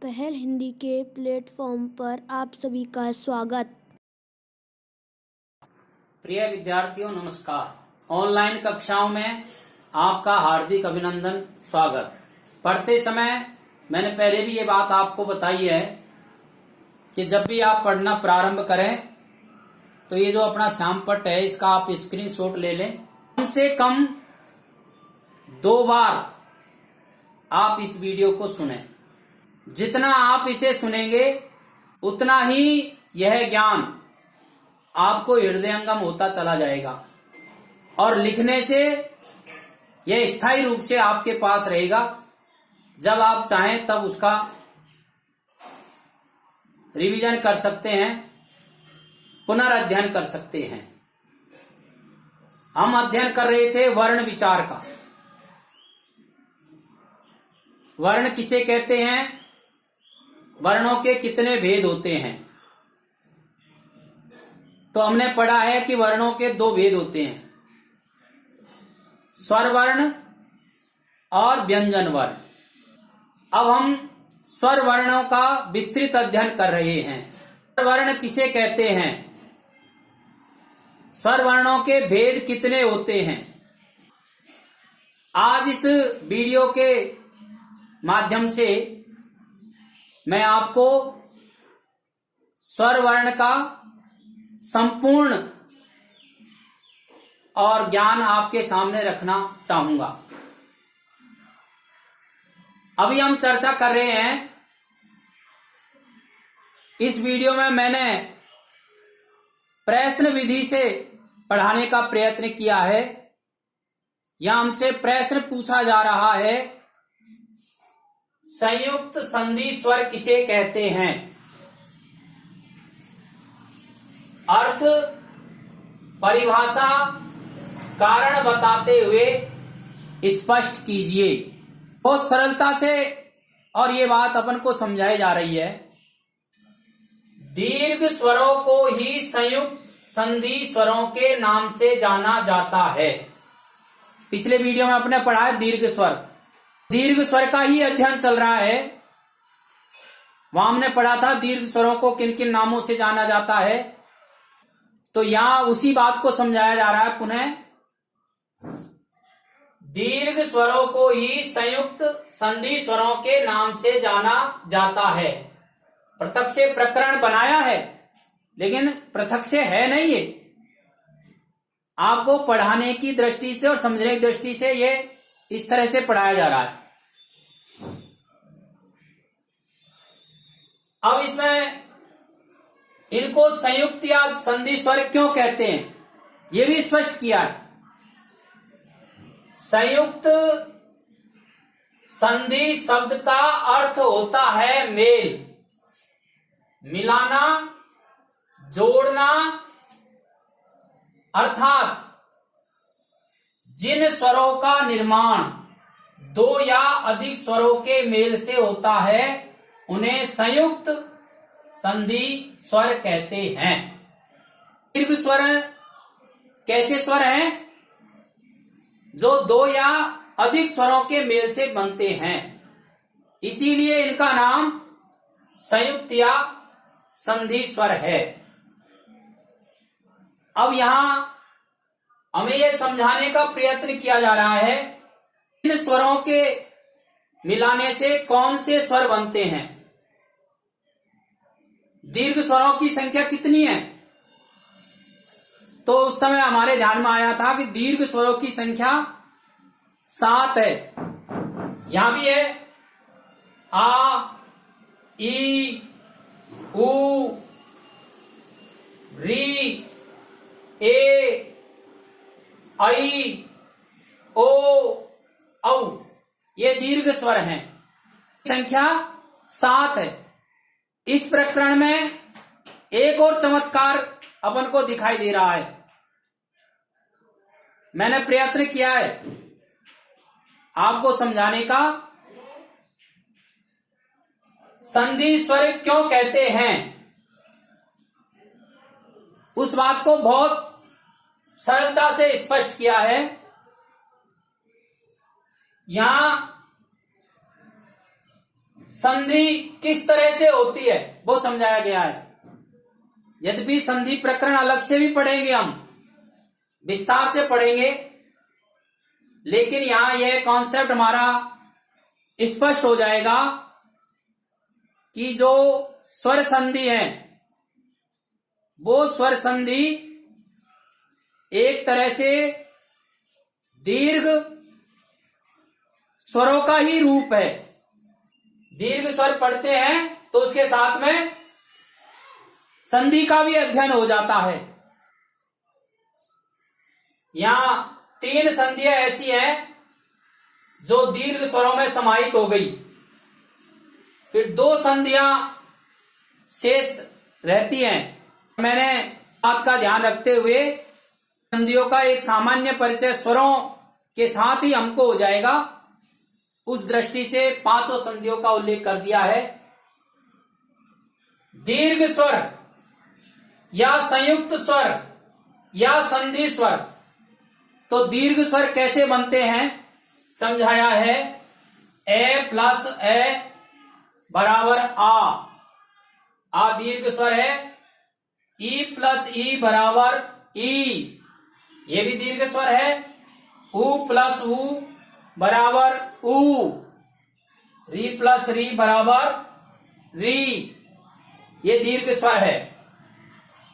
पहल हिंदी के प्लेटफॉर्म पर आप सभी का स्वागत। प्रिय विद्यार्थियों नमस्कार। ऑनलाइन कक्षाओं में आपका हार्दिक अभिनंदन स्वागत। पढ़ते समय मैंने पहले भी ये बात आपको बताई है कि जब भी आप पढ़ना प्रारंभ करें तो ये जो अपना श्यामपट्ट है इसका आप स्क्रीनशॉट ले लें। कम से कम 2 बार आप इस वीडियो को सुनें। जितना आप इसे सुनेंगे उतना ही यह ज्ञान आपको हृदयंगम होता चला जाएगा और लिखने से यह स्थायी रूप से आपके पास रहेगा। जब आप चाहें तब उसका रिवीजन कर सकते हैं, पुनर्अध्ययन कर सकते हैं। हम अध्ययन कर रहे थे वर्ण विचार का। वर्ण किसे कहते हैं, वर्णों के कितने भेद होते हैं। तो हमने पढ़ा है कि वर्णों के 2 भेद होते हैं, स्वर वर्ण और व्यंजन वर्ण। अब हम स्वर वर्णों का विस्तृत अध्ययन कर रहे हैं। स्वर वर्ण किसे कहते हैं, स्वर वर्णों के भेद कितने होते हैं। आज इस वीडियो के माध्यम से मैं आपको स्वर वर्ण का संपूर्ण और ज्ञान आपके सामने रखना चाहूंगा। अभी हम चर्चा कर रहे हैं, इस वीडियो में मैंने प्रश्न विधि से पढ़ाने का प्रयत्न किया है। यहां हमसे प्रश्न पूछा जा रहा है, संयुक्त संधि स्वर किसे कहते हैं। अर्थ, परिभाषा, कारण बताते हुए स्पष्ट कीजिए। बहुत सरलता से और ये बात अपन को समझाई जा रही है। दीर्घ स्वरों को ही संयुक्त संधि स्वरों के नाम से जाना जाता है। पिछले वीडियो में आपने पढ़ा है दीर्घ स्वर। दीर्घ स्वर का ही अध्ययन चल रहा है। वहां हमने पढ़ा था दीर्घ स्वरों को किन किन नामों से जाना जाता है। तो यहां उसी बात को समझाया जा रहा है पुनः। दीर्घ स्वरों को ही संयुक्त संधि स्वरों के नाम से जाना जाता है। पृथक से प्रकरण बनाया है, लेकिन पृथक से है नहीं। ये आपको पढ़ाने की दृष्टि से और समझने की दृष्टि से ये इस तरह से पढ़ाया जा रहा है। अब इसमें इनको संयुक्त या संधि स्वर क्यों कहते हैं, यह भी स्पष्ट किया है। संयुक्त संधि शब्द का अर्थ होता है मेल, मिलाना, जोड़ना। अर्थात जिन स्वरों का निर्माण 2 या अधिक स्वरों के मेल से होता है उन्हें संयुक्त संधि स्वर कहते हैं। दीर्घ स्वर कैसे स्वर हैं, जो 2 या अधिक स्वरों के मेल से बनते हैं, इसीलिए इनका नाम संयुक्त या संधि स्वर है। अब यहां हमें यह समझाने का प्रयत्न किया जा रहा है, इन स्वरों के मिलाने से कौन से स्वर बनते हैं। दीर्घ स्वरों की संख्या कितनी है, तो उस समय हमारे ध्यान में आया था कि दीर्घ स्वरों की संख्या 7 है। यहां भी है आ, ई, उ, री, ए, आई, ओ, औ। ये दीर्घ स्वर हैं। संख्या 7 है। इस प्रकरण में एक और चमत्कार अपन को दिखाई दे रहा है। मैंने प्रयत्न किया है आपको समझाने का। संधि स्वर क्यों कहते हैं, उस बात को बहुत सरलता से स्पष्ट किया है। यहां संधि किस तरह से होती है वो समझाया गया है। यद्यपि संधि प्रकरण अलग से भी पढ़ेंगे, हम विस्तार से पढ़ेंगे, लेकिन यहां यह कॉन्सेप्ट हमारा स्पष्ट हो जाएगा कि जो स्वर संधि है वो स्वर संधि एक तरह से दीर्घ स्वरों का ही रूप है। दीर्घ स्वर पढ़ते हैं तो उसके साथ में संधि का भी अध्ययन हो जाता है। यहां 3 संधियां ऐसी हैं जो दीर्घ स्वरों में समाहित हो गई, फिर 2 संधियां शेष रहती हैं। मैंने बात का ध्यान रखते हुए संधियों का एक सामान्य परिचय स्वरों के साथ ही हमको हो जाएगा, उस दृष्टि से 5 संधियों का उल्लेख कर दिया है। दीर्घ स्वर या संयुक्त स्वर या संधि स्वर। तो दीर्घ स्वर कैसे बनते हैं समझाया है। ए प्लस ए बराबर आ दीर्घ स्वर है। ई प्लस ई बराबर ई, ये भी दीर्घ स्वर है। उ प्लस उ बराबर उ, री प्लस री बराबर री, ये दीर्घ स्वर है।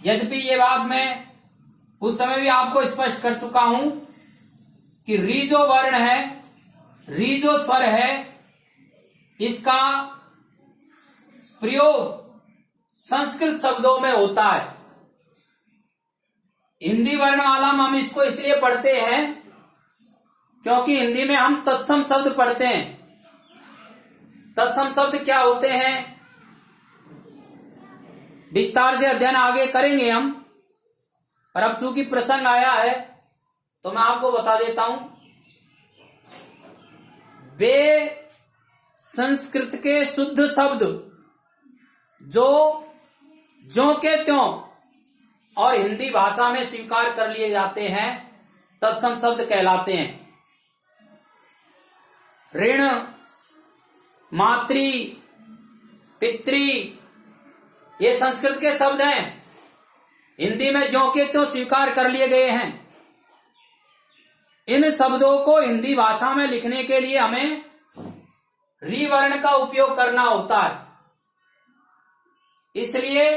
यद्यपि ये बात मैं उस समय भी आपको स्पष्ट कर चुका हूं कि री जो वर्ण है, री जो स्वर है, इसका प्रयोग संस्कृत शब्दों में होता है। हिंदी वर्णमाला में हम इसको इसलिए पढ़ते हैं क्योंकि हिंदी में हम तत्सम शब्द पढ़ते हैं। तत्सम शब्द क्या होते हैं विस्तार से अध्ययन आगे करेंगे हम, पर अब चूंकि प्रसंग आया है तो मैं आपको बता देता हूं। वे संस्कृत के शुद्ध शब्द जो ज्यों के त्यों और हिंदी भाषा में स्वीकार कर लिए जाते हैं तत्सम शब्द कहलाते हैं। ऋण, मातृ, पितृ, ये संस्कृत के शब्द हैं, हिंदी में ज्यों के त्यों स्वीकार कर लिए गए हैं। इन शब्दों को हिंदी भाषा में लिखने के लिए हमें री वर्ण का उपयोग करना होता है। इसलिए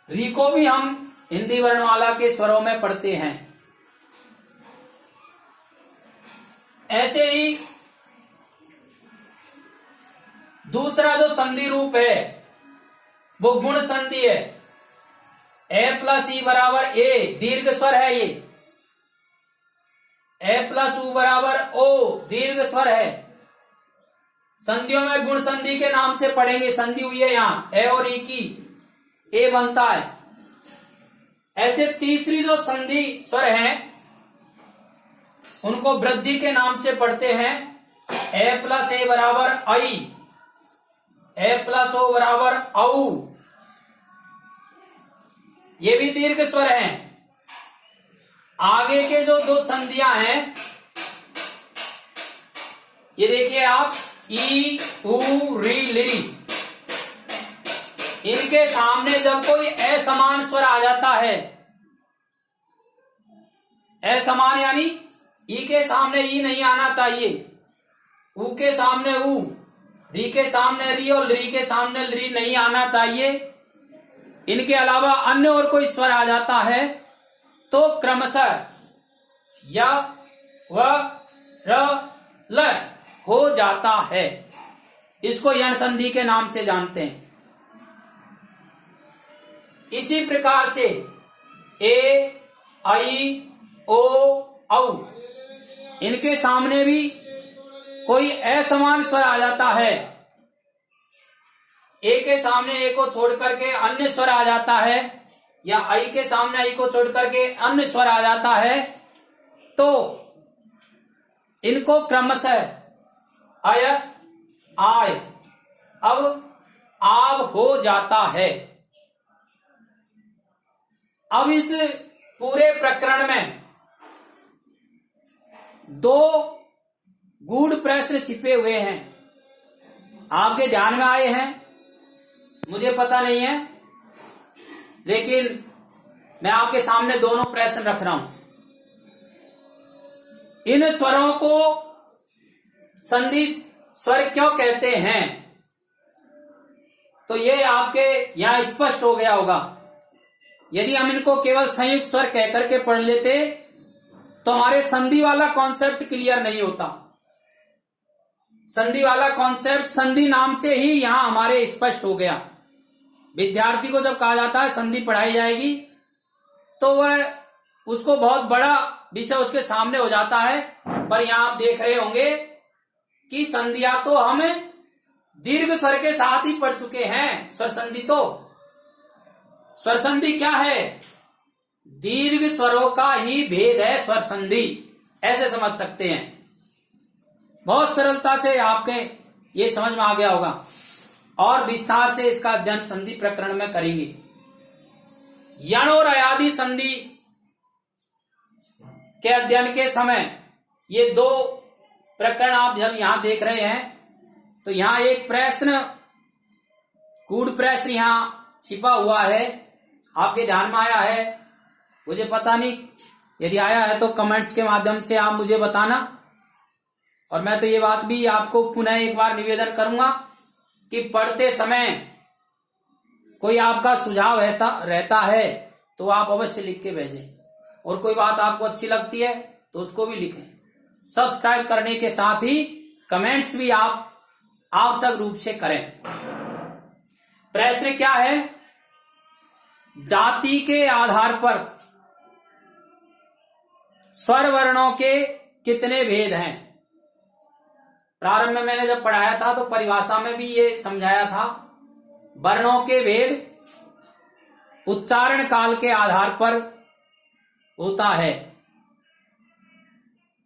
री को भी हम हिंदी वर्णमाला के स्वरों में पढ़ते हैं। ऐसे ही दूसरा जो संधि रूप है वो गुण संधि है। ए प्लस ई बराबर ए, दीर्घ स्वर है ये। ए प्लस उ बराबर ओ, दीर्घ स्वर है। संधियों में गुण संधि के नाम से पढ़ेंगे, संधि हुई है यहां ए और ई की, ए बनता है। ऐसे तीसरी जो संधि स्वर हैं उनको वृद्धि के नाम से पढ़ते हैं। ए प्लस ए बराबर आई, ए प्लस ओ बराबर औ, ये भी दीर्घ स्वर हैं। आगे के जो 2 संधियां हैं ये देखिए आप, ई उ री ली, इनके सामने जब कोई असमान स्वर आ जाता है, असमान यानी ई के सामने ई नहीं आना चाहिए, उ के सामने उ, री के सामने री और री के सामने री नहीं आना चाहिए। इनके अलावा अन्य और कोई स्वर आ जाता है तो क्रमशः य व र ल हो जाता है। इसको यण संधि के नाम से जानते हैं। इसी प्रकार से ए, आई, ओ, औ, इनके सामने भी कोई असमान स्वर आ जाता है, ए के सामने ए को छोड़ करके अन्य स्वर आ जाता है, या आई के सामने आई को छोड़ करके अन्य स्वर आ जाता है, तो इनको क्रमशः अय, आय, अब, आव हो जाता है। अब इस पूरे प्रकरण में 2 गूढ़ प्रश्न छिपे हुए हैं। आपके ध्यान में आए हैं मुझे पता नहीं है, लेकिन मैं आपके सामने दोनों प्रश्न रख रहा हूं। इन स्वरों को संधि स्वर क्यों कहते हैं, तो ये आपके यहां स्पष्ट हो गया होगा। यदि हम इनको केवल संयुक्त स्वर कह करके पढ़ लेते तो हमारे संधि वाला कॉन्सेप्ट क्लियर नहीं होता। संधि वाला कॉन्सेप्ट संधि नाम से ही यहां हमारे स्पष्ट हो गया। विद्यार्थी को जब कहा जाता है संधि पढ़ाई जाएगी तो वह उसको बहुत बड़ा विषय उसके सामने हो जाता है, पर यहां आप देख रहे होंगे कि संधियां तो हम दीर्घ स्वर के साथ ही पढ़ चुके हैं। स्वर संधि तो स्वर संधि क्या है, दीर्घ स्वरों का ही भेद है स्वर संधि, ऐसे समझ सकते हैं। बहुत सरलता से आपके ये समझ में आ गया होगा और विस्तार से इसका अध्ययन संधि प्रकरण में करेंगे। यण और अयादि संधि के अध्ययन के समय ये दो प्रकरण आप जब यहां देख रहे हैं तो यहां एक प्रश्न कूट प्रश्न यहां छिपा हुआ है, आपके ध्यान में आया है, मुझे पता नहीं, यदि आया है तो कमेंट्स के माध्यम से आप मुझे बताना। और मैं तो ये बात भी आपको पुनः एक बार निवेदन करूंगा कि पढ़ते समय कोई आपका सुझाव रहता है तो आप अवश्य लिख के भेजें, और कोई बात आपको अच्छी लगती है तो उसको भी लिखें। सब्सक्राइब करने के साथ ही कमेंट्स भी आप आवश्यक रूप से करें। प्रश्न क्या है, जाति के आधार पर स्वर वर्णों के कितने भेद हैं। प्रारंभ में मैंने जब पढ़ाया था तो परिभाषा में भी ये समझाया था, वर्णों के भेद उच्चारण काल के आधार पर होता है।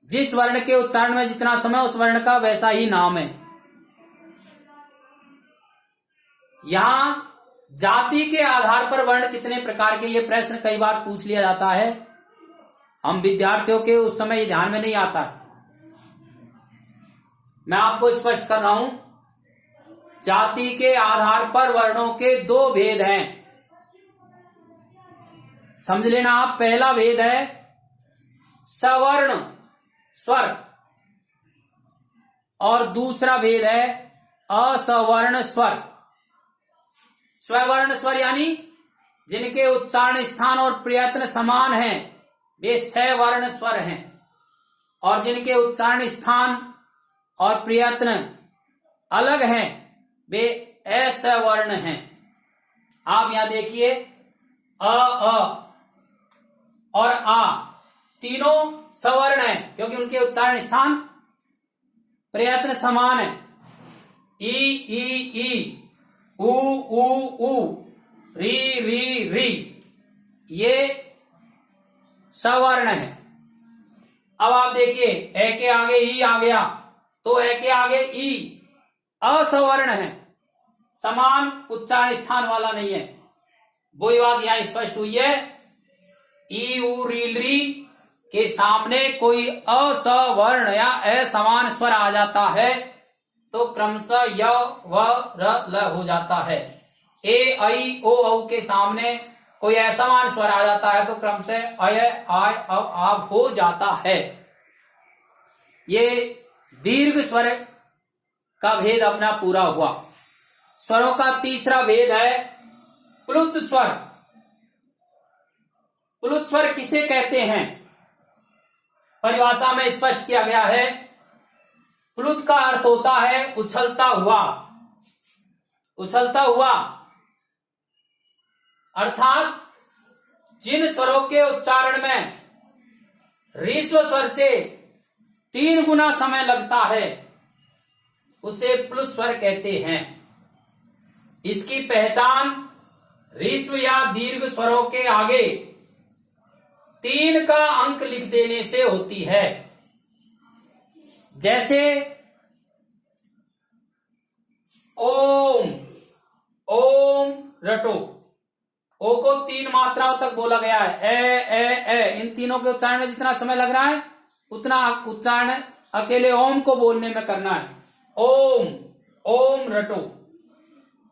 जिस वर्ण के उच्चारण में जितना समय उस वर्ण का वैसा ही नाम है। यहां जाति के आधार पर वर्ण कितने प्रकार के, ये प्रश्न कई बार पूछ लिया जाता है। हम विद्यार्थियों के उस समय ये ध्यान में नहीं आता है। मैं आपको स्पष्ट कर रहा हूं, जाति के आधार पर वर्णों के दो भेद हैं, समझ लेना आप। पहला भेद है सवर्ण स्वर और दूसरा भेद है असवर्ण स्वर। स्ववर्ण स्वर यानी जिनके उच्चारण स्थान और प्रयत्न समान हैं वे सवर्ण स्वर हैं, और जिनके उच्चारण स्थान और प्रयत्न अलग हैं वे असवर्ण हैं। आप यहां देखिए, अ और आ तीनों सवर्ण हैं क्योंकि उनके उच्चारण स्थान प्रयत्न समान है। ई उ उ री री री ये सवर्ण है। अब आप देखिए, ए के आगे ई आ गया तो ए के आगे ई असवर्ण है, समान उच्चारण स्थान वाला नहीं है। वही बात यहां स्पष्ट हुई है, ई उ री री के सामने कोई असवर्ण या असमान स्वर आ जाता है तो क्रमशः य व र ल हो जाता है। ए ऐ ओ औ के सामने कोई असमान स्वर आ जाता है तो क्रमशः अय आय अब आव हो जाता है। ये दीर्घ स्वर का भेद अपना पूरा हुआ। स्वरों का तीसरा भेद है प्लुत स्वर। प्लुत स्वर किसे कहते हैं, परिभाषा में स्पष्ट किया गया है। प्लुत का अर्थ होता है उछलता हुआ। उछलता हुआ अर्थात जिन स्वरों के उच्चारण में ह्रस्व स्वर से 3 गुना समय लगता है उसे प्लुत स्वर कहते हैं। इसकी पहचान ह्रस्व या दीर्घ स्वरों के आगे 3 का अंक लिख देने से होती है। जैसे ओम, ओम रटो, ओ को 3 मात्राओं तक बोला गया है। ए इन तीनों के उच्चारण में जितना समय लग रहा है उतना उच्चारण अकेले ओम को बोलने में करना है। ओम, ओम रटो।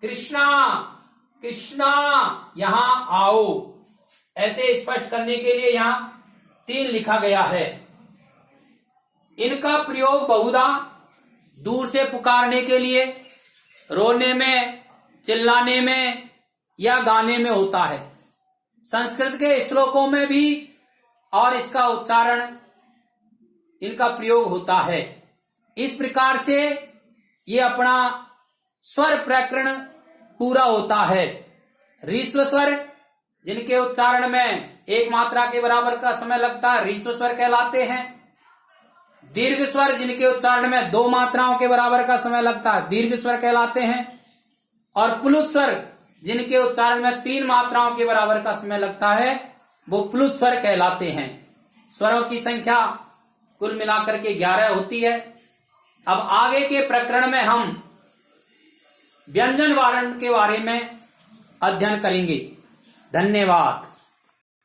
कृष्णा कृष्णा यहां आओ, ऐसे स्पष्ट करने के लिए यहां 3 लिखा गया है। इनका प्रयोग बहुधा दूर से पुकारने के लिए, रोने में, चिल्लाने में या गाने में होता है। संस्कृत के श्लोकों में भी और इसका उच्चारण, इनका प्रयोग होता है। इस प्रकार से ये अपना स्वर प्रकरण पूरा होता है। ह्रीस्व स्वर जिनके उच्चारण में 1 मात्रा के बराबर का समय लगता है, ह्रीस्व स्वर कहलाते हैं। दीर्घ स्वर जिनके उच्चारण में 2 मात्राओं के बराबर का समय लगता है, दीर्घ स्वर कहलाते हैं। और प्लुत स्वर जिनके उच्चारण में 3 मात्राओं के बराबर का समय लगता है, वो प्लुत स्वर कहलाते हैं। स्वरों की संख्या कुल मिलाकर के 11 होती है। अब आगे के प्रकरण में हम व्यंजन वर्ण के बारे में अध्ययन करेंगे। धन्यवाद।